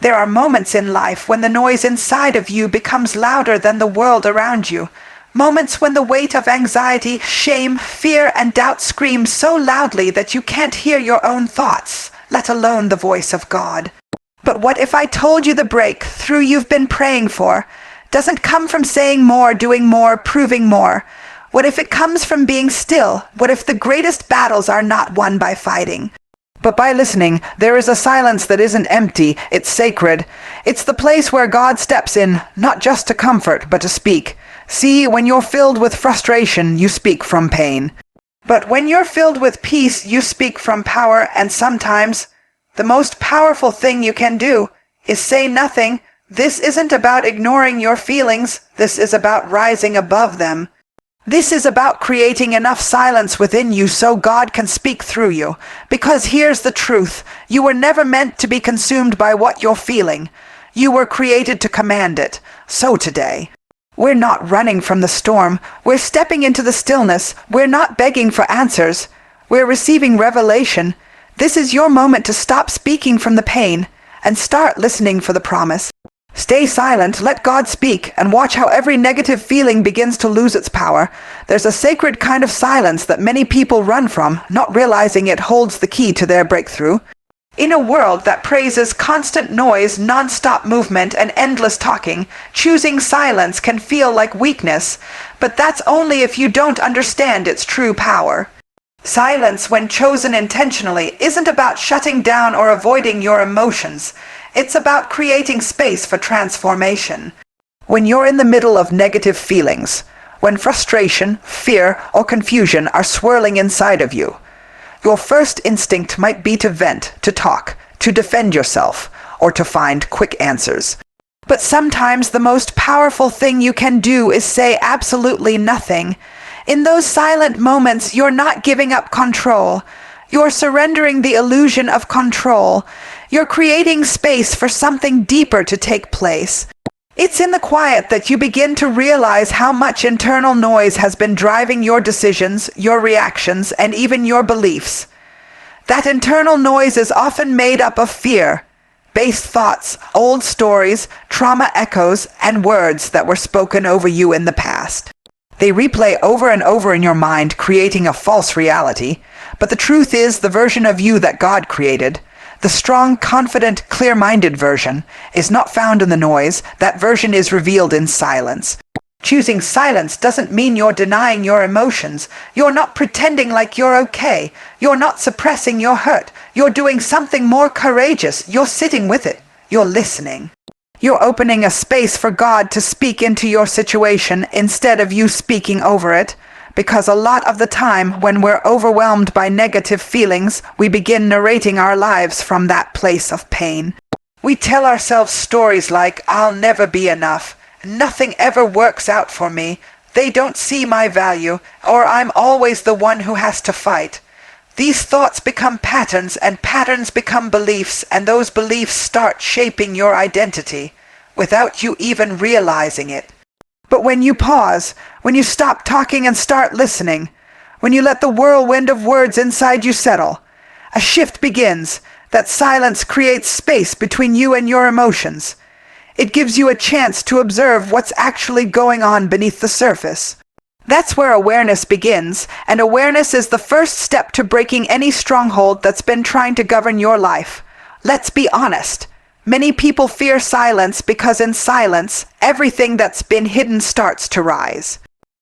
There are moments in life when the noise inside of you becomes louder than the world around you. Moments when the weight of anxiety, shame, fear, and doubt screams so loudly that you can't hear your own thoughts, let alone the voice of God. But what if I told you the breakthrough you've been praying for doesn't come from saying more, doing more, proving more? What if it comes from being still? What if the greatest battles are not won by fighting, but by listening? There is a silence that isn't empty, it's sacred. It's the place where God steps in, not just to comfort, but to speak. See, when you're filled with frustration, you speak from pain. But when you're filled with peace, you speak from power, and sometimes the most powerful thing you can do is say nothing. This isn't about ignoring your feelings. This is about rising above them. This is about creating enough silence within you so God can speak through you. Because here's the truth. You were never meant to be consumed by what you're feeling. You were created to command it. So today, we're not running from the storm. We're stepping into the stillness. We're not begging for answers. We're receiving revelation. This is your moment to stop speaking from the pain and start listening for the promise. Stay silent, let God speak, and watch how every negative feeling begins to lose its power. There's a sacred kind of silence that many people run from, not realizing it holds the key to their breakthrough. In a world that praises constant noise, non-stop movement, and endless talking, choosing silence can feel like weakness, but that's only if you don't understand its true power. Silence, when chosen intentionally, isn't about shutting down or avoiding your emotions. It's about creating space for transformation. When you're in the middle of negative feelings, when frustration, fear, or confusion are swirling inside of you, your first instinct might be to vent, to talk, to defend yourself, or to find quick answers. But sometimes the most powerful thing you can do is say absolutely nothing. In those silent moments, you're not giving up control. You're surrendering the illusion of control. You're creating space for something deeper to take place. It's in the quiet that you begin to realize how much internal noise has been driving your decisions, your reactions, and even your beliefs. That internal noise is often made up of fear, base thoughts, old stories, trauma echoes, and words that were spoken over you in the past. They replay over and over in your mind, creating a false reality. But the truth is, the version of you that God created, the strong, confident, clear-minded version, is not found in the noise. That version is revealed in silence. Choosing silence doesn't mean you're denying your emotions. You're not pretending like you're okay. You're not suppressing your hurt. You're doing something more courageous. You're sitting with it. You're listening. You're opening a space for God to speak into your situation instead of you speaking over it. Because a lot of the time, when we're overwhelmed by negative feelings, we begin narrating our lives from that place of pain. We tell ourselves stories like, "I'll never be enough," "Nothing ever works out for me," "They don't see my value," or "I'm always the one who has to fight." These thoughts become patterns, and patterns become beliefs, and those beliefs start shaping your identity without you even realizing it. But when you pause, when you stop talking and start listening, when you let the whirlwind of words inside you settle, a shift begins. That silence creates space between you and your emotions. It gives you a chance to observe what's actually going on beneath the surface. That's where awareness begins, and awareness is the first step to breaking any stronghold that's been trying to govern your life. Let's be honest. Many people fear silence because in silence, everything that's been hidden starts to rise.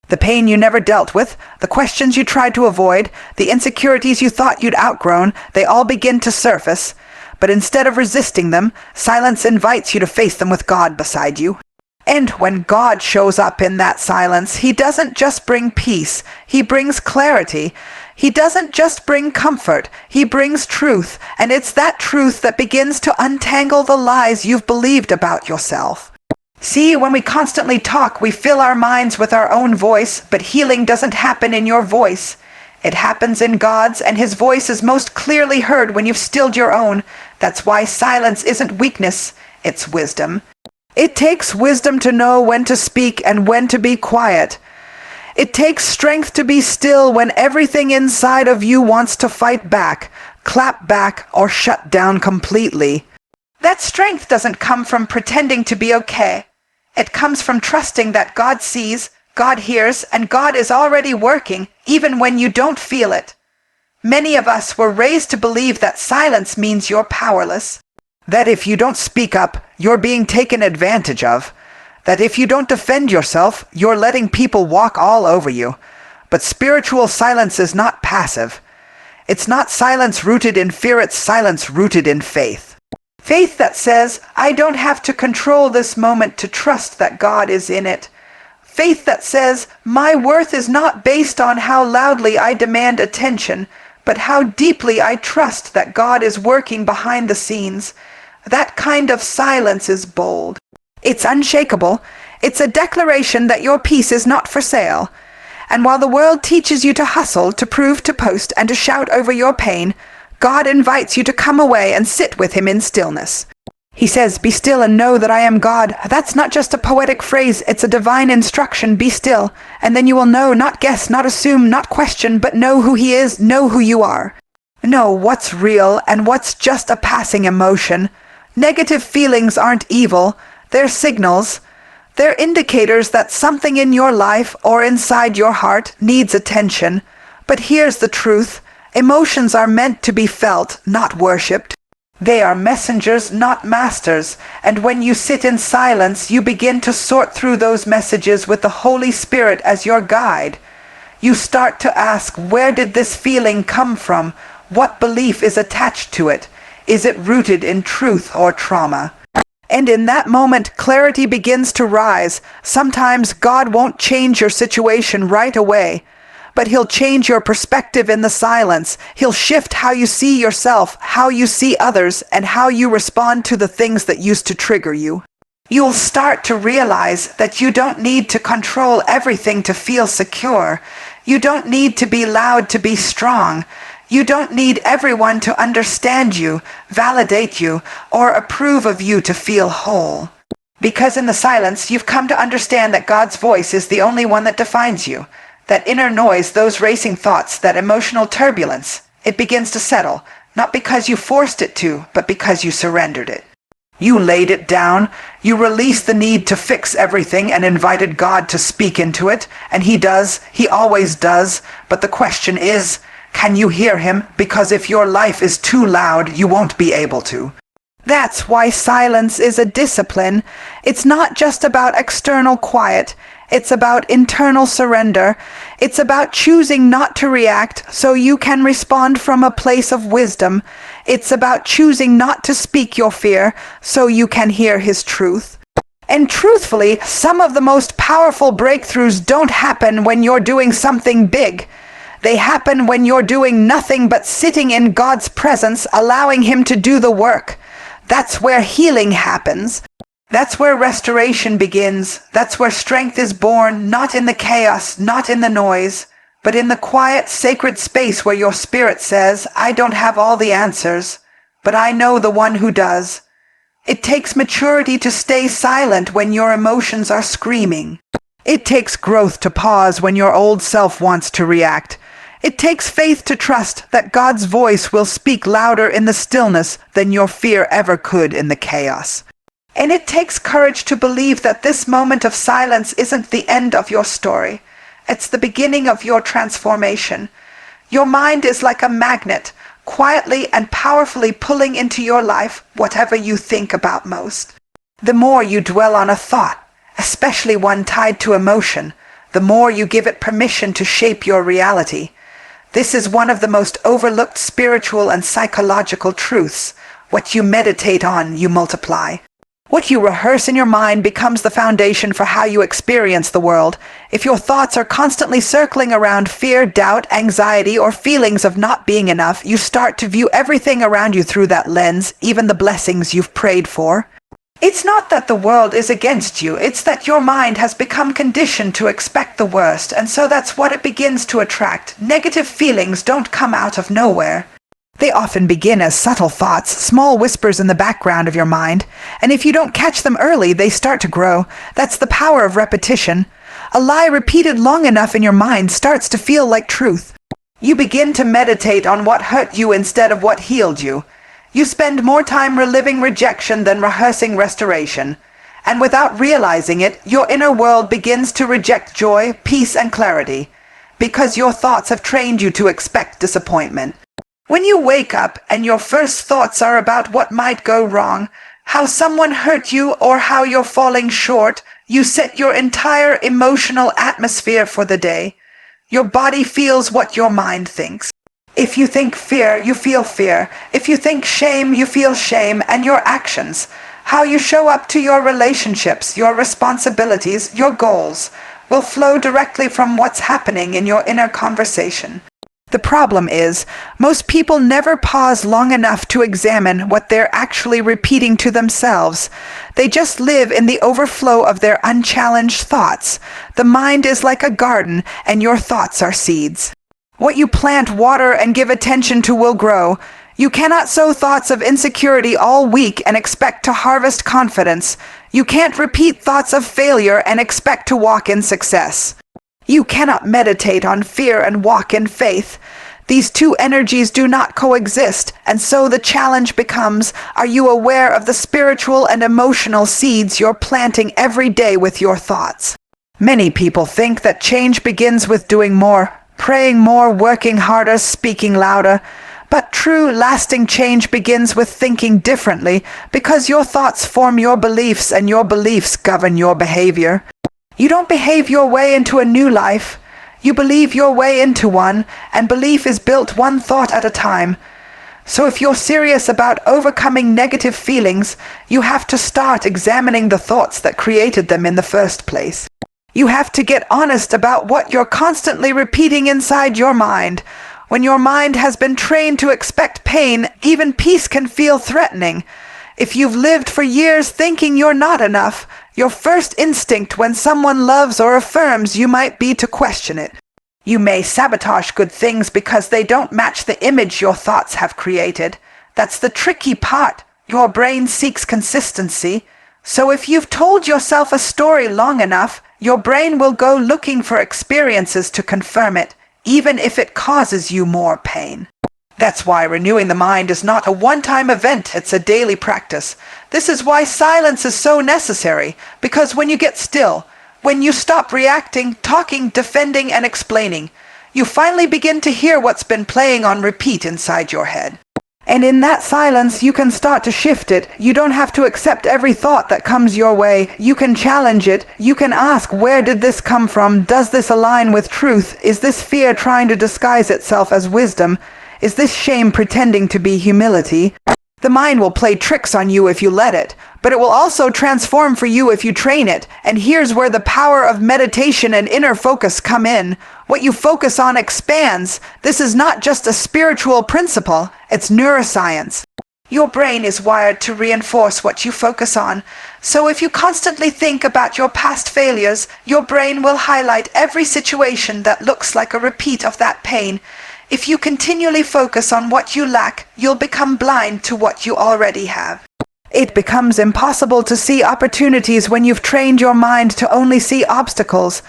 The pain you never dealt with, the questions you tried to avoid, the insecurities you thought you'd outgrown, they all begin to surface. But instead of resisting them, silence invites you to face them with God beside you. And when God shows up in that silence, He doesn't just bring peace, He brings clarity. He doesn't just bring comfort, He brings truth, and it's that truth that begins to untangle the lies you've believed about yourself. See, when we constantly talk, we fill our minds with our own voice, but healing doesn't happen in your voice. It happens in God's, and His voice is most clearly heard when you've stilled your own. That's why silence isn't weakness, it's wisdom. It takes wisdom to know when to speak and when to be quiet. It takes strength to be still when everything inside of you wants to fight back, clap back, or shut down completely. That strength doesn't come from pretending to be okay. It comes from trusting that God sees, God hears, and God is already working, even when you don't feel it. Many of us were raised to believe that silence means you're powerless, that if you don't speak up, you're being taken advantage of, that if you don't defend yourself, you're letting people walk all over you. But spiritual silence is not passive. It's not silence rooted in fear, it's silence rooted in faith. Faith that says, I don't have to control this moment to trust that God is in it. Faith that says, my worth is not based on how loudly I demand attention, but how deeply I trust that God is working behind the scenes. That kind of silence is bold. It's unshakable. It's a declaration that your peace is not for sale. And while the world teaches you to hustle, to prove, to post, and to shout over your pain, God invites you to come away and sit with him in stillness. He says, be still and know that I am God. That's not just a poetic phrase, it's a divine instruction. Be still, and then you will know, not guess, not assume, not question, but know who he is, know who you are. Know what's real and what's just a passing emotion. Negative feelings aren't evil, they're signals. They're indicators that something in your life or inside your heart needs attention. But here's the truth. Emotions are meant to be felt, not worshipped. They are messengers, not masters, and when you sit in silence, you begin to sort through those messages with the Holy Spirit as your guide. You start to ask, where did this feeling come from? What belief is attached to it? Is it rooted in truth or trauma? And in that moment, clarity begins to rise. Sometimes God won't change your situation right away, but he'll change your perspective in the silence. He'll shift how you see yourself, how you see others, and how you respond to the things that used to trigger you. You'll start to realize that you don't need to control everything to feel secure. You don't need to be loud to be strong. You don't need everyone to understand you, validate you, or approve of you to feel whole. Because in the silence, you've come to understand that God's voice is the only one that defines you. That inner noise, those racing thoughts, that emotional turbulence, it begins to settle, not because you forced it to, but because you surrendered it. You laid it down, you released the need to fix everything and invited God to speak into it, and he does, he always does, but the question is, can you hear him? Because if your life is too loud, you won't be able to. That's why silence is a discipline. It's not just about external quiet. It's about internal surrender. It's about choosing not to react so you can respond from a place of wisdom. It's about choosing not to speak your fear so you can hear his truth. And truthfully, some of the most powerful breakthroughs don't happen when you're doing something big. They happen when you're doing nothing but sitting in God's presence, allowing him to do the work. That's where healing happens. That's where restoration begins. That's where strength is born, not in the chaos, not in the noise, but in the quiet, sacred space where your spirit says, I don't have all the answers, but I know the one who does. It takes maturity to stay silent when your emotions are screaming. It takes growth to pause when your old self wants to react. It takes faith to trust that God's voice will speak louder in the stillness than your fear ever could in the chaos. And it takes courage to believe that this moment of silence isn't the end of your story. It's the beginning of your transformation. Your mind is like a magnet, quietly and powerfully pulling into your life whatever you think about most. The more you dwell on a thought, especially one tied to emotion, the more you give it permission to shape your reality. This is one of the most overlooked spiritual and psychological truths. What you meditate on, you multiply. What you rehearse in your mind becomes the foundation for how you experience the world. If your thoughts are constantly circling around fear, doubt, anxiety, or feelings of not being enough, you start to view everything around you through that lens, even the blessings you've prayed for. It's not that the world is against you, it's that your mind has become conditioned to expect the worst, and so that's what it begins to attract. Negative feelings don't come out of nowhere. They often begin as subtle thoughts, small whispers in the background of your mind, and if you don't catch them early, they start to grow. That's the power of repetition. A lie repeated long enough in your mind starts to feel like truth. You begin to meditate on what hurt you instead of what healed you. You spend more time reliving rejection than rehearsing restoration. And without realizing it, your inner world begins to reject joy, peace, and clarity, because your thoughts have trained you to expect disappointment. When you wake up and your first thoughts are about what might go wrong, how someone hurt you, or how you're falling short, you set your entire emotional atmosphere for the day. Your body feels what your mind thinks. If you think fear, you feel fear. If you think shame, you feel shame, and your actions, how you show up to your relationships, your responsibilities, your goals, will flow directly from what's happening in your inner conversation. The problem is, most people never pause long enough to examine what they're actually repeating to themselves. They just live in the overflow of their unchallenged thoughts. The mind is like a garden, and your thoughts are seeds. What you plant, water, and give attention to will grow. You cannot sow thoughts of insecurity all week and expect to harvest confidence. You can't repeat thoughts of failure and expect to walk in success. You cannot meditate on fear and walk in faith. These two energies do not coexist, and so the challenge becomes, are you aware of the spiritual and emotional seeds you're planting every day with your thoughts? Many people think that change begins with doing more, praying more, working harder, speaking louder. But true, lasting change begins with thinking differently, because your thoughts form your beliefs and your beliefs govern your behavior. You don't behave your way into a new life. You believe your way into one, and belief is built one thought at a time. So if you're serious about overcoming negative feelings, you have to start examining the thoughts that created them in the first place. You have to get honest about what you're constantly repeating inside your mind. When your mind has been trained to expect pain, even peace can feel threatening. If you've lived for years thinking you're not enough, your first instinct when someone loves or affirms you might be to question it. You may sabotage good things because they don't match the image your thoughts have created. That's the tricky part. Your brain seeks consistency. So if you've told yourself a story long enough, your brain will go looking for experiences to confirm it, even if it causes you more pain. That's why renewing the mind is not a one-time event, it's a daily practice. This is why silence is so necessary, because when you get still, when you stop reacting, talking, defending, and explaining, you finally begin to hear what's been playing on repeat inside your head. And in that silence, you can start to shift it. You don't have to accept every thought that comes your way. You can challenge it. You can ask, where did this come from? Does this align with truth? Is this fear trying to disguise itself as wisdom? Is this shame pretending to be humility? The mind will play tricks on you if you let it, but it will also transform for you if you train it. And here's where the power of meditation and inner focus come in. What you focus on expands. This is not just a spiritual principle, it's neuroscience. Your brain is wired to reinforce what you focus on. So if you constantly think about your past failures, your brain will highlight every situation that looks like a repeat of that pain. If you continually focus on what you lack, you'll become blind to what you already have. It becomes impossible to see opportunities when you've trained your mind to only see obstacles.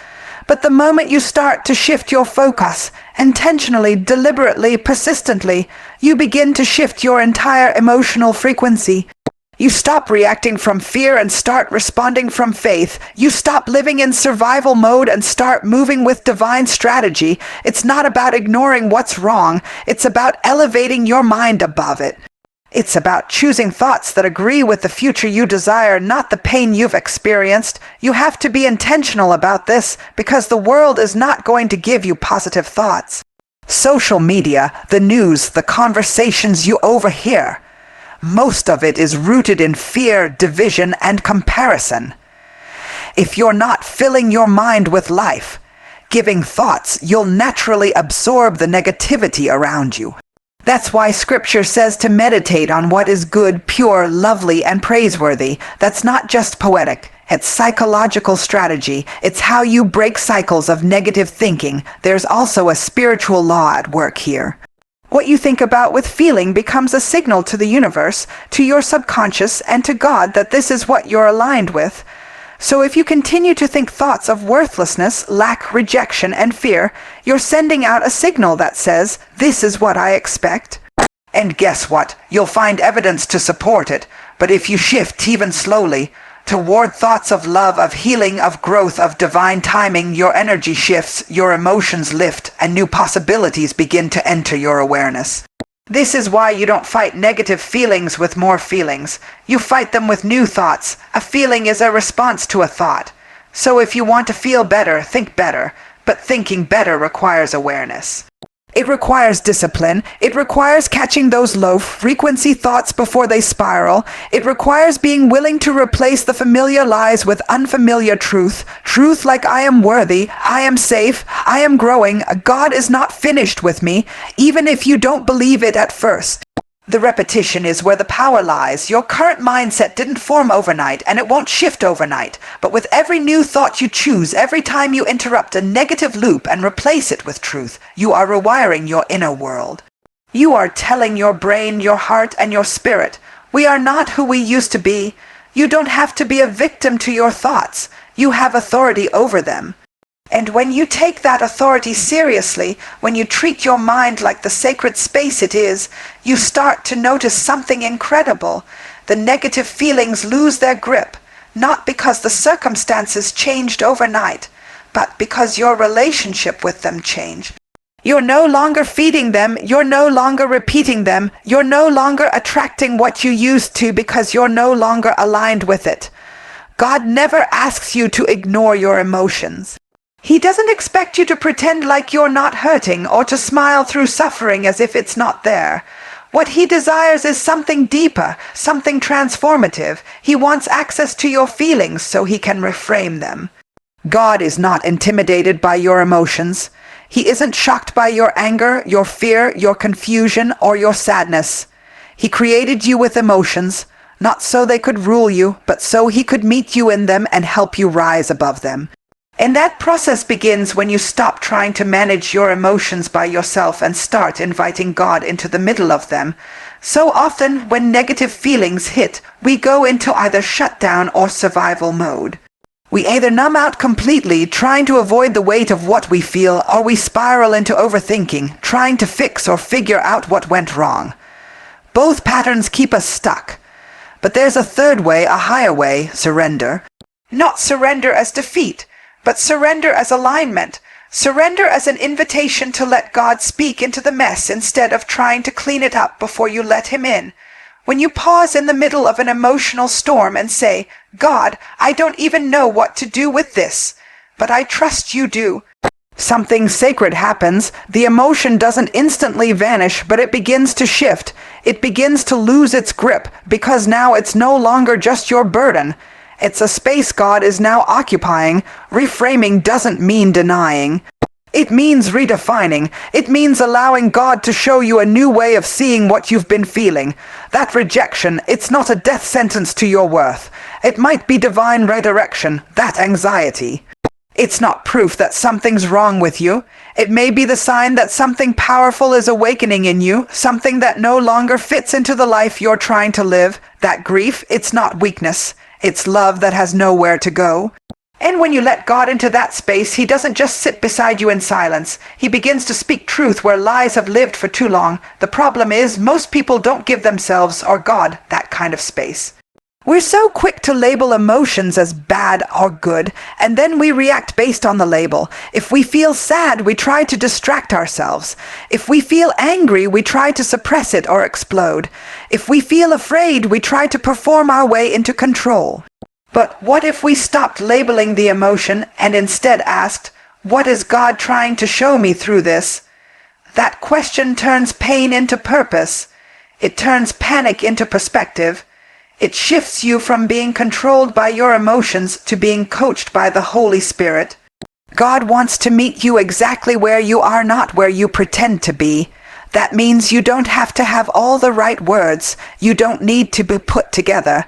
But the moment you start to shift your focus, intentionally, deliberately, persistently, you begin to shift your entire emotional frequency. You stop reacting from fear and start responding from faith. You stop living in survival mode and start moving with divine strategy. It's not about ignoring what's wrong. It's about elevating your mind above it. It's about choosing thoughts that agree with the future you desire, not the pain you've experienced. You have to be intentional about this because the world is not going to give you positive thoughts. Social media, the news, the conversations you overhear, most of it is rooted in fear, division, and comparison. If you're not filling your mind with life, giving thoughts, you'll naturally absorb the negativity around you. That's why Scripture says to meditate on what is good, pure, lovely, and praiseworthy. That's not just poetic. It's psychological strategy. It's how you break cycles of negative thinking. There's also a spiritual law at work here. What you think about with feeling becomes a signal to the universe, to your subconscious, and to God that this is what you're aligned with. So if you continue to think thoughts of worthlessness, lack, rejection, and fear, you're sending out a signal that says, this is what I expect. And guess what? You'll find evidence to support it. But if you shift even slowly toward thoughts of love, of healing, of growth, of divine timing, your energy shifts, your emotions lift, and new possibilities begin to enter your awareness. This is why you don't fight negative feelings with more feelings. You fight them with new thoughts. A feeling is a response to a thought. So if you want to feel better, think better. But thinking better requires awareness. It requires discipline. It requires catching those low-frequency thoughts before they spiral. It requires being willing to replace the familiar lies with unfamiliar truth. Truth like I am worthy, I am safe, I am growing, God is not finished with me, even if you don't believe it at first. The repetition is where the power lies. Your current mindset didn't form overnight, and it won't shift overnight. But with every new thought you choose, every time you interrupt a negative loop and replace it with truth, you are rewiring your inner world. You are telling your brain, your heart, and your spirit, we are not who we used to be. You don't have to be a victim to your thoughts. You have authority over them. And when you take that authority seriously, when you treat your mind like the sacred space it is, you start to notice something incredible. The negative feelings lose their grip, not because the circumstances changed overnight, but because your relationship with them changed. You're no longer feeding them, you're no longer repeating them, you're no longer attracting what you used to because you're no longer aligned with it. God never asks you to ignore your emotions. He doesn't expect you to pretend like you're not hurting or to smile through suffering as if it's not there. What he desires is something deeper, something transformative. He wants access to your feelings so he can reframe them. God is not intimidated by your emotions. He isn't shocked by your anger, your fear, your confusion, or your sadness. He created you with emotions, not so they could rule you, but so he could meet you in them and help you rise above them. And that process begins when you stop trying to manage your emotions by yourself and start inviting God into the middle of them. So often, when negative feelings hit, we go into either shutdown or survival mode. We either numb out completely, trying to avoid the weight of what we feel, or we spiral into overthinking, trying to fix or figure out what went wrong. Both patterns keep us stuck. But there's a third way, a higher way, surrender. Not surrender as defeat, but surrender as alignment. Surrender as an invitation to let God speak into the mess instead of trying to clean it up before you let him in. When you pause in the middle of an emotional storm and say, God, I don't even know what to do with this, but I trust you do. Something sacred happens. The emotion doesn't instantly vanish, but it begins to shift. It begins to lose its grip because now it's no longer just your burden. It's a space God is now occupying. Reframing doesn't mean denying. It means redefining. It means allowing God to show you a new way of seeing what you've been feeling. That rejection, it's not a death sentence to your worth. It might be divine redirection, that anxiety. It's not proof that something's wrong with you. It may be the sign that something powerful is awakening in you, something that no longer fits into the life you're trying to live. That grief, it's not weakness. It's love that has nowhere to go. And when you let God into that space, he doesn't just sit beside you in silence. He begins to speak truth where lies have lived for too long. The problem is, most people don't give themselves or God that kind of space. We're so quick to label emotions as bad or good, and then we react based on the label. If we feel sad, we try to distract ourselves. If we feel angry, we try to suppress it or explode. If we feel afraid, we try to perform our way into control. But what if we stopped labeling the emotion and instead asked, what is God trying to show me through this? That question turns pain into purpose. It turns panic into perspective. It shifts you from being controlled by your emotions to being coached by the Holy Spirit. God wants to meet you exactly where you are, not where you pretend to be. That means you don't have to have all the right words. You don't need to be put together.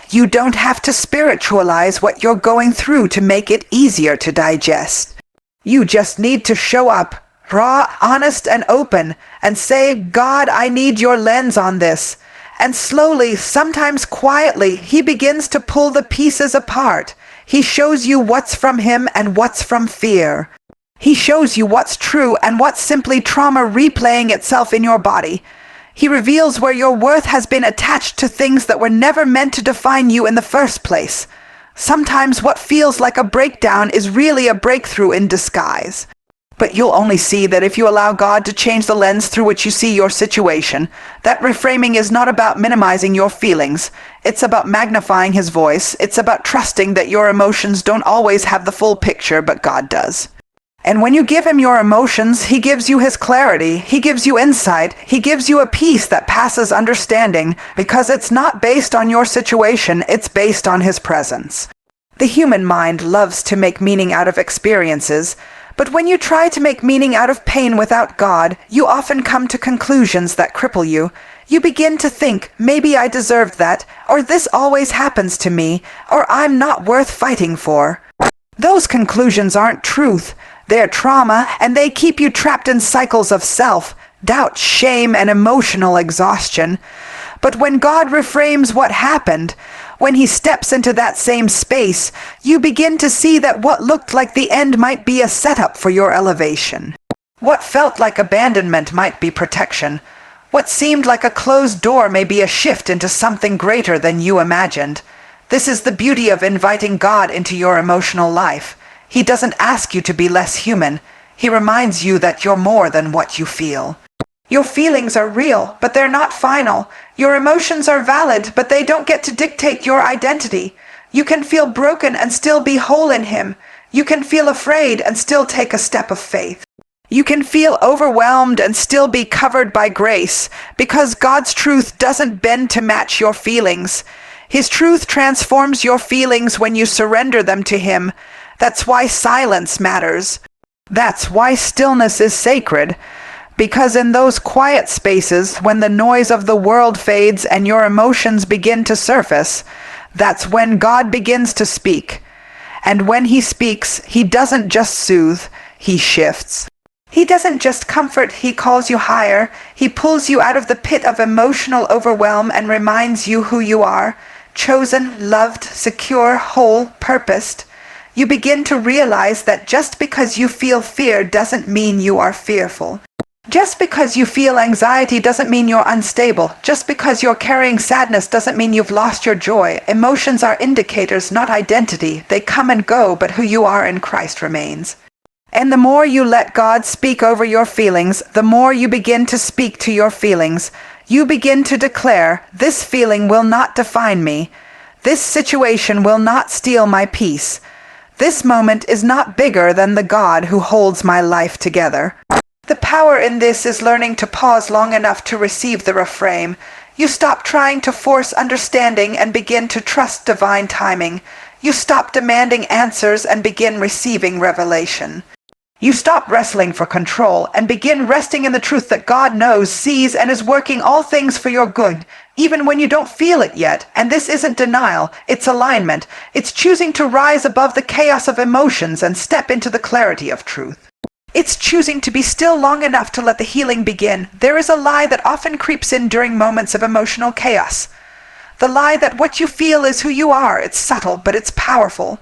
You don't have to spiritualize what you're going through to make it easier to digest. You just need to show up, raw, honest, and open, and say, God, I need your lens on this. And slowly, sometimes quietly, he begins to pull the pieces apart. He shows you what's from him and what's from fear. He shows you what's true and what's simply trauma replaying itself in your body. He reveals where your worth has been attached to things that were never meant to define you in the first place. Sometimes what feels like a breakdown is really a breakthrough in disguise. But you'll only see that if you allow God to change the lens through which you see your situation. That reframing is not about minimizing your feelings. It's about magnifying His voice. It's about trusting that your emotions don't always have the full picture, but God does. And when you give Him your emotions, He gives you His clarity. He gives you insight. He gives you a peace that passes understanding, because it's not based on your situation, it's based on His presence. The human mind loves to make meaning out of experiences, but when you try to make meaning out of pain without God, you often come to conclusions that cripple you. You begin to think, maybe I deserved that, or this always happens to me, or I'm not worth fighting for. Those conclusions aren't truth. They're trauma, and they keep you trapped in cycles of self, doubt, shame, and emotional exhaustion. But when God reframes what happened, when He steps into that same space, you begin to see that what looked like the end might be a setup for your elevation. What felt like abandonment might be protection. What seemed like a closed door may be a shift into something greater than you imagined. This is the beauty of inviting God into your emotional life. He doesn't ask you to be less human. He reminds you that you're more than what you feel. Your feelings are real, but they're not final. Your emotions are valid, but they don't get to dictate your identity. You can feel broken and still be whole in Him. You can feel afraid and still take a step of faith. You can feel overwhelmed and still be covered by grace, because God's truth doesn't bend to match your feelings. His truth transforms your feelings when you surrender them to Him. That's why silence matters. That's why stillness is sacred. Because in those quiet spaces, when the noise of the world fades and your emotions begin to surface, that's when God begins to speak. And when He speaks, He doesn't just soothe, He shifts. He doesn't just comfort, He calls you higher. He pulls you out of the pit of emotional overwhelm and reminds you who you are, chosen, loved, secure, whole, purposed. You begin to realize that just because you feel fear doesn't mean you are fearful. Just because you feel anxiety doesn't mean you're unstable. Just because you're carrying sadness doesn't mean you've lost your joy. Emotions are indicators, not identity. They come and go, but who you are in Christ remains. And the more you let God speak over your feelings, the more you begin to speak to your feelings. You begin to declare, this feeling will not define me. This situation will not steal my peace. This moment is not bigger than the God who holds my life together. The power in this is learning to pause long enough to receive the reframe. You stop trying to force understanding and begin to trust divine timing. You stop demanding answers and begin receiving revelation. You stop wrestling for control and begin resting in the truth that God knows, sees, and is working all things for your good, even when you don't feel it yet. And this isn't denial, it's alignment. It's choosing to rise above the chaos of emotions and step into the clarity of truth. It's choosing to be still long enough to let the healing begin. There is a lie that often creeps in during moments of emotional chaos. The lie that what you feel is who you are. It's subtle, but it's powerful.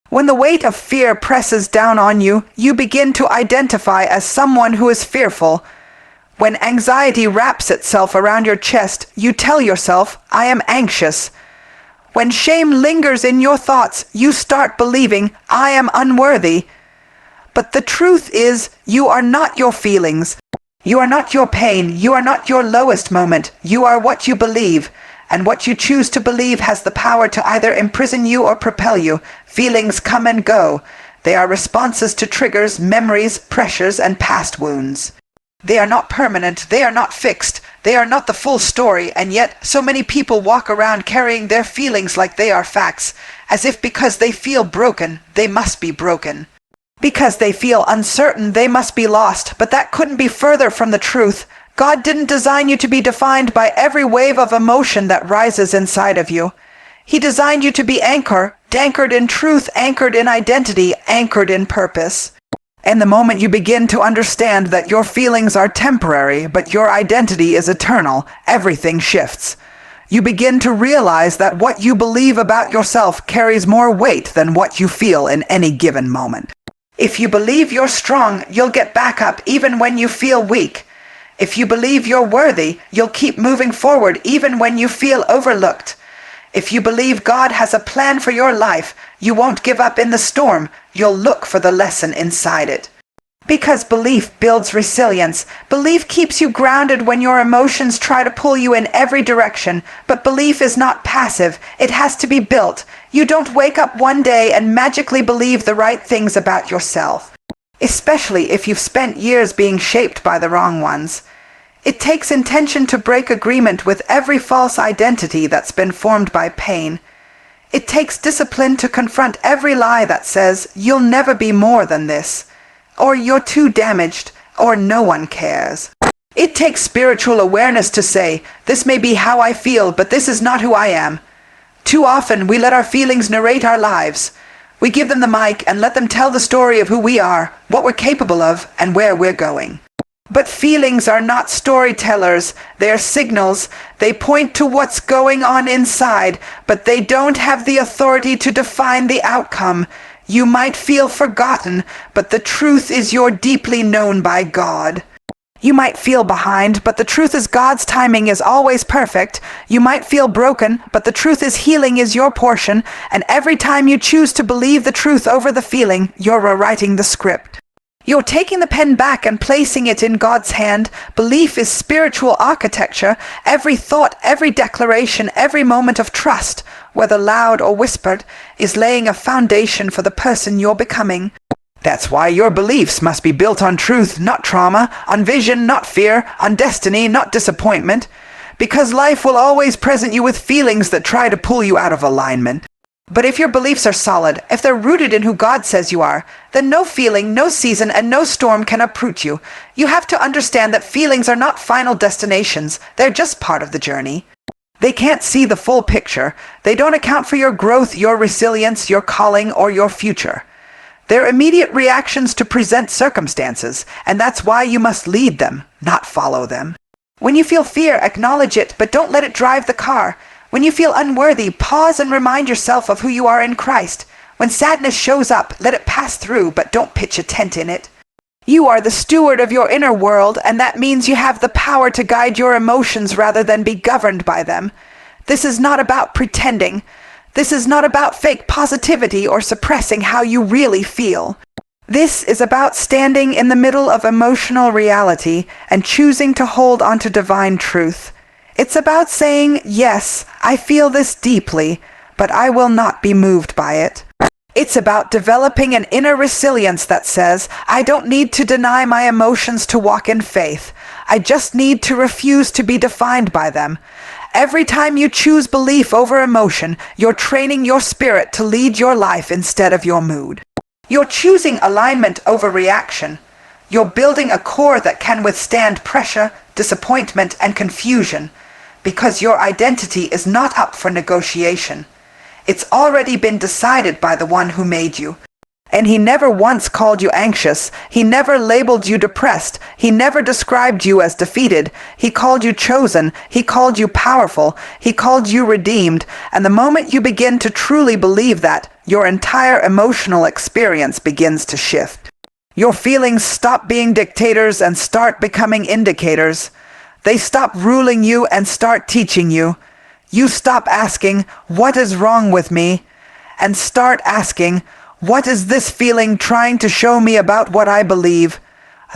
When the weight of fear presses down on you, you begin to identify as someone who is fearful. When anxiety wraps itself around your chest, you tell yourself, I am anxious. When shame lingers in your thoughts, you start believing, I am unworthy. But the truth is, you are not your feelings. You are not your pain. You are not your lowest moment. You are what you believe. And what you choose to believe has the power to either imprison you or propel you. Feelings come and go. They are responses to triggers, memories, pressures, and past wounds. They are not permanent. They are not fixed. They are not the full story, and yet so many people walk around carrying their feelings like they are facts, as if because they feel broken, they must be broken. Because they feel uncertain, they must be lost, but that couldn't be further from the truth. God didn't design you to be defined by every wave of emotion that rises inside of you. He designed you to be anchored in truth, anchored in identity, anchored in purpose. And the moment you begin to understand that your feelings are temporary, but your identity is eternal, everything shifts. You begin to realize that what you believe about yourself carries more weight than what you feel in any given moment. If you believe you're strong, you'll get back up even when you feel weak. If you believe you're worthy, you'll keep moving forward even when you feel overlooked. If you believe God has a plan for your life, you won't give up in the storm. You'll look for the lesson inside it. Because belief builds resilience. Belief keeps you grounded when your emotions try to pull you in every direction. But belief is not passive. It has to be built. You don't wake up one day and magically believe the right things about yourself, especially if you've spent years being shaped by the wrong ones. It takes intention to break agreement with every false identity that's been formed by pain. It takes discipline to confront every lie that says, "You'll never be more than this," or "You're too damaged," or "No one cares." It takes spiritual awareness to say, "This may be how I feel, but this is not who I am." Too often we let our feelings narrate our lives. We give them the mic and let them tell the story of who we are, what we're capable of, and where we're going. But feelings are not storytellers. They're signals. They point to what's going on inside, but they don't have the authority to define the outcome. You might feel forgotten, but the truth is you're deeply known by God. You might feel behind, but the truth is God's timing is always perfect. You might feel broken, but the truth is healing is your portion, and every time you choose to believe the truth over the feeling, you're rewriting the script. You're taking the pen back and placing it in God's hand. Belief is spiritual architecture. Every thought, every declaration, every moment of trust, whether loud or whispered, is laying a foundation for the person you're becoming. That's why your beliefs must be built on truth, not trauma, on vision, not fear, on destiny, not disappointment. Because life will always present you with feelings that try to pull you out of alignment. But if your beliefs are solid, if they're rooted in who God says you are, then no feeling, no season, and no storm can uproot you. You have to understand that feelings are not final destinations. They're just part of the journey. They can't see the full picture. They don't account for your growth, your resilience, your calling, or your future. They're immediate reactions to present circumstances, and that's why you must lead them, not follow them. When you feel fear, acknowledge it, but don't let it drive the car. When you feel unworthy, pause and remind yourself of who you are in Christ. When sadness shows up, let it pass through, but don't pitch a tent in it. You are the steward of your inner world, and that means you have the power to guide your emotions rather than be governed by them. This is not about pretending. This is not about fake positivity or suppressing how you really feel. This is about standing in the middle of emotional reality and choosing to hold onto divine truth. It's about saying, "Yes, I feel this deeply, but I will not be moved by it." It's about developing an inner resilience that says, "I don't need to deny my emotions to walk in faith. I just need to refuse to be defined by them." Every time you choose belief over emotion, you're training your spirit to lead your life instead of your mood. You're choosing alignment over reaction. You're building a core that can withstand pressure, disappointment, and confusion, because your identity is not up for negotiation. It's already been decided by the one who made you. And he never once called you anxious. He never labeled you depressed. He never described you as defeated. He called you chosen. He called you powerful. He called you redeemed. And the moment you begin to truly believe that, your entire emotional experience begins to shift. Your feelings stop being dictators and start becoming indicators. They stop ruling you and start teaching you. You stop asking, "What is wrong with me?" and start asking, "What is this feeling trying to show me about what I believe?"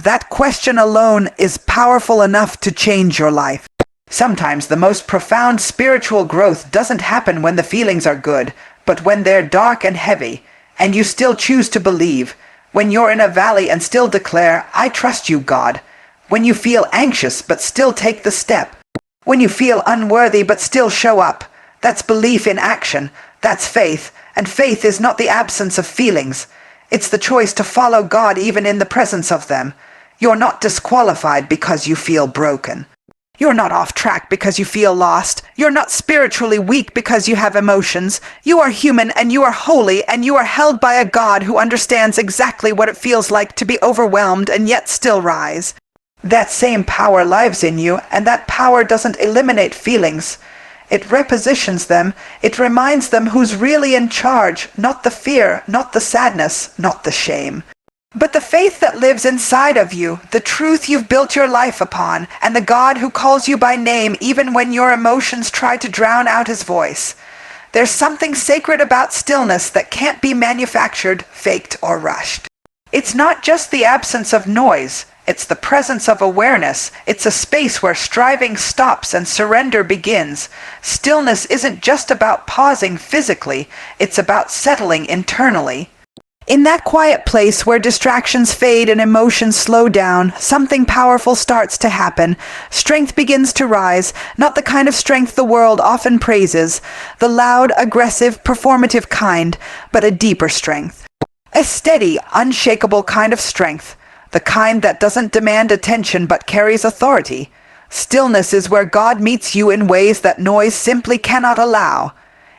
That question alone is powerful enough to change your life. Sometimes the most profound spiritual growth doesn't happen when the feelings are good, but when they're dark and heavy, and you still choose to believe. When you're in a valley and still declare, "I trust you, God." When you feel anxious but still take the step. When you feel unworthy but still show up. That's belief in action. That's faith. And faith is not the absence of feelings. It's the choice to follow God even in the presence of them. You're not disqualified because you feel broken. You're not off track because you feel lost. You're not spiritually weak because you have emotions. You are human and you are holy and you are held by a God who understands exactly what it feels like to be overwhelmed and yet still rise. That same power lives in you, and that power doesn't eliminate feelings. It repositions them. It reminds them who's really in charge, not the fear, not the sadness, not the shame. But the faith that lives inside of you, the truth you've built your life upon, and the God who calls you by name even when your emotions try to drown out his voice. There's something sacred about stillness that can't be manufactured, faked, or rushed. It's not just the absence of noise. It's the presence of awareness. It's a space where striving stops and surrender begins. Stillness isn't just about pausing physically. It's about settling internally. In that quiet place where distractions fade and emotions slow down, something powerful starts to happen. Strength begins to rise, not the kind of strength the world often praises, the loud, aggressive, performative kind, but a deeper strength. A steady, unshakable kind of strength, the kind that doesn't demand attention but carries authority. Stillness is where God meets you in ways that noise simply cannot allow.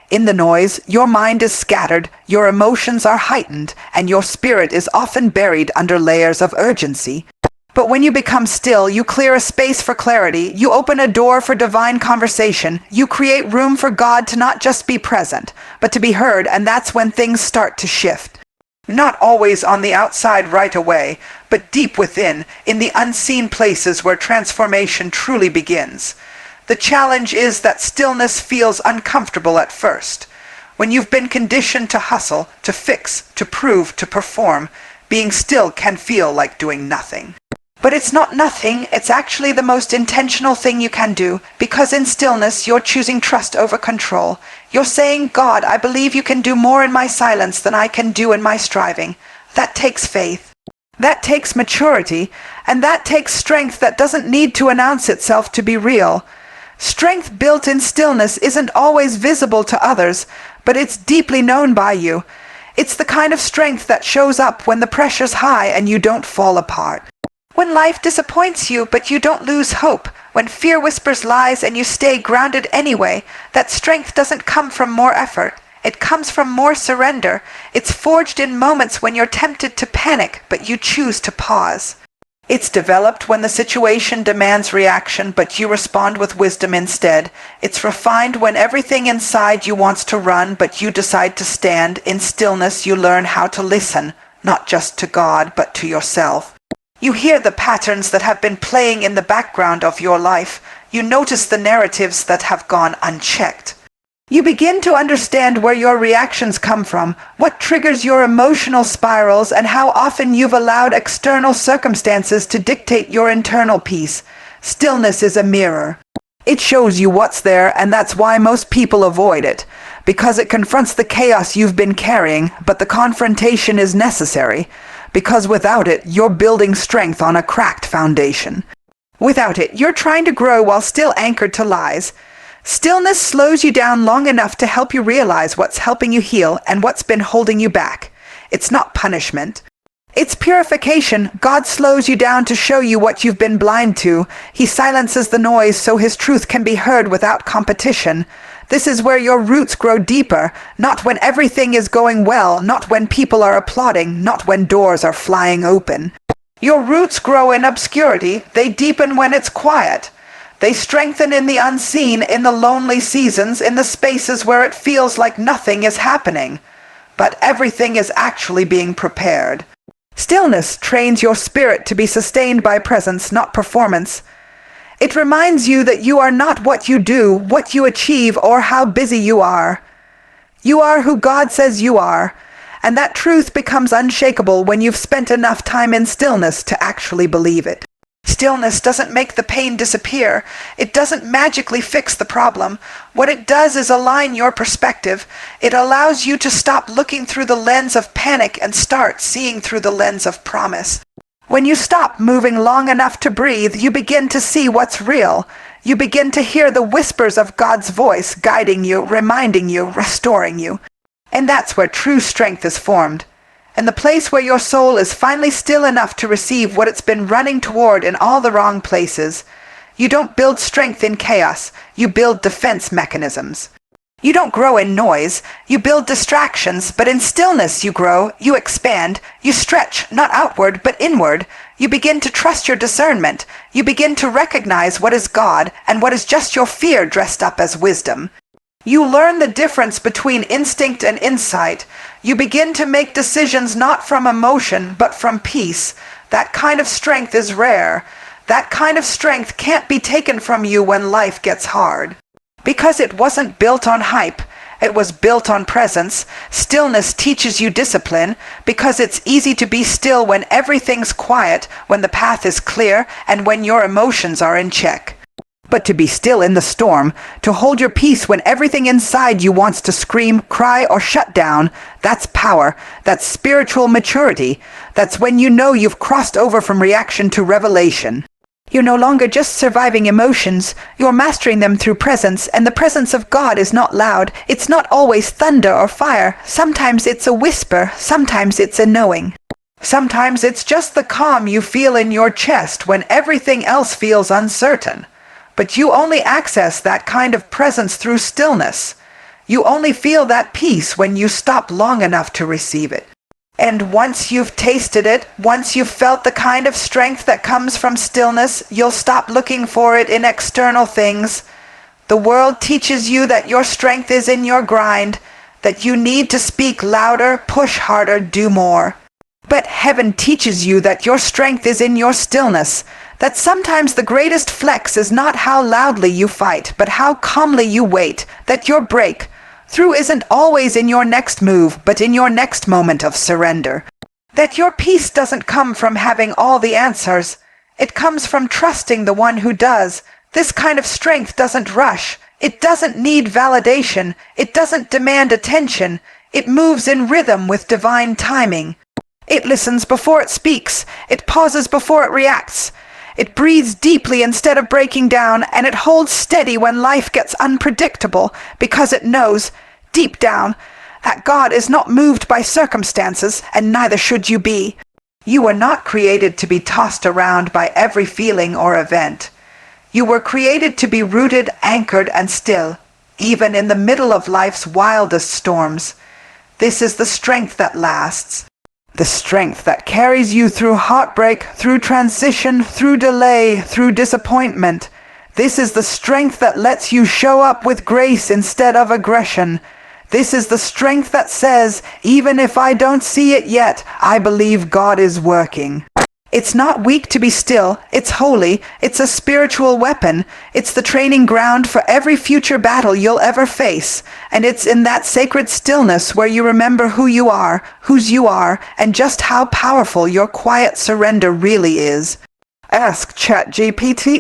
In the noise, your mind is scattered, your emotions are heightened, and your spirit is often buried under layers of urgency. But when you become still, you clear a space for clarity, you open a door for divine conversation, you create room for God to not just be present, but to be heard, and that's when things start to shift. Not always on the outside right away, but deep within, in the unseen places where transformation truly begins. The challenge is that stillness feels uncomfortable at first. When you've been conditioned to hustle, to fix, to prove, to perform, being still can feel like doing nothing. But it's not nothing, it's actually the most intentional thing you can do, because in stillness you're choosing trust over control. You're saying, God, I believe you can do more in my silence than I can do in my striving. That takes faith. That takes maturity, and that takes strength that doesn't need to announce itself to be real. Strength built in stillness isn't always visible to others, but it's deeply known by you. It's the kind of strength that shows up when the pressure's high and you don't fall apart. When life disappoints you, but you don't lose hope. When fear whispers lies and you stay grounded anyway, that strength doesn't come from more effort. It comes from more surrender. It's forged in moments when you're tempted to panic, but you choose to pause. It's developed when the situation demands reaction, but you respond with wisdom instead. It's refined when everything inside you wants to run, but you decide to stand. In stillness, you learn how to listen, not just to God, but to yourself. You hear the patterns that have been playing in the background of your life. You notice the narratives that have gone unchecked. You begin to understand where your reactions come from, what triggers your emotional spirals, and how often you've allowed external circumstances to dictate your internal peace. Stillness is a mirror. It shows you what's there, and that's why most people avoid it, because it confronts the chaos you've been carrying, but the confrontation is necessary, because without it, you're building strength on a cracked foundation. Without it, you're trying to grow while still anchored to lies. Stillness slows you down long enough to help you realize what's helping you heal and what's been holding you back. It's not punishment. It's purification. God slows you down to show you what you've been blind to. He silences the noise so his truth can be heard without competition. This is where your roots grow deeper, not when everything is going well, not when people are applauding, not when doors are flying open. Your roots grow in obscurity. They deepen when it's quiet. They strengthen in the unseen, in the lonely seasons, in the spaces where it feels like nothing is happening. But everything is actually being prepared. Stillness trains your spirit to be sustained by presence, not performance. It reminds you that you are not what you do, what you achieve, or how busy you are. You are who God says you are, and that truth becomes unshakable when you've spent enough time in stillness to actually believe it. Stillness doesn't make the pain disappear. It doesn't magically fix the problem. What it does is align your perspective. It allows you to stop looking through the lens of panic and start seeing through the lens of promise. When you stop moving long enough to breathe, you begin to see what's real. You begin to hear the whispers of God's voice guiding you, reminding you, restoring you. And that's where true strength is formed. And the place where your soul is finally still enough to receive what it's been running toward in all the wrong places. You don't build strength in chaos, you build defense mechanisms. You don't grow in noise, you build distractions, but in stillness you grow, you expand, you stretch, not outward, but inward. You begin to trust your discernment, you begin to recognize what is God and what is just your fear dressed up as wisdom. You learn the difference between instinct and insight. You begin to make decisions not from emotion, but from peace. That kind of strength is rare. That kind of strength can't be taken from you when life gets hard. Because it wasn't built on hype. It was built on presence. Stillness teaches you discipline, because it's easy to be still when everything's quiet, when the path is clear, and when your emotions are in check. But to be still in the storm, to hold your peace when everything inside you wants to scream, cry, or shut down, that's power. That's spiritual maturity. That's when you know you've crossed over from reaction to revelation. You're no longer just surviving emotions, you're mastering them through presence, and the presence of God is not loud. It's not always thunder or fire. Sometimes it's a whisper, sometimes it's a knowing. Sometimes it's just the calm you feel in your chest when everything else feels uncertain. But you only access that kind of presence through stillness. You only feel that peace when you stop long enough to receive it. And once you've tasted it, once you've felt the kind of strength that comes from stillness, you'll stop looking for it in external things. The world teaches you that your strength is in your grind, that you need to speak louder, push harder, do more. But heaven teaches you that your strength is in your stillness, that sometimes the greatest flex is not how loudly you fight, but how calmly you wait, that your breakthrough isn't always in your next move, but in your next moment of surrender. That your peace doesn't come from having all the answers. It comes from trusting the one who does. This kind of strength doesn't rush. It doesn't need validation. It doesn't demand attention. It moves in rhythm with divine timing. It listens before it speaks. It pauses before it reacts. It breathes deeply instead of breaking down, and it holds steady when life gets unpredictable, because it knows, deep down, that God is not moved by circumstances, and neither should you be. You were not created to be tossed around by every feeling or event. You were created to be rooted, anchored, and still, even in the middle of life's wildest storms. This is the strength that lasts. The strength that carries you through heartbreak, through transition, through delay, through disappointment. This is the strength that lets you show up with grace instead of aggression. This is the strength that says, even if I don't see it yet, I believe God is working. It's not weak to be still. It's holy. It's a spiritual weapon. It's the training ground for every future battle you'll ever face. And it's in that sacred stillness where you remember who you are, whose you are, and just how powerful your quiet surrender really is. Ask ChatGPT.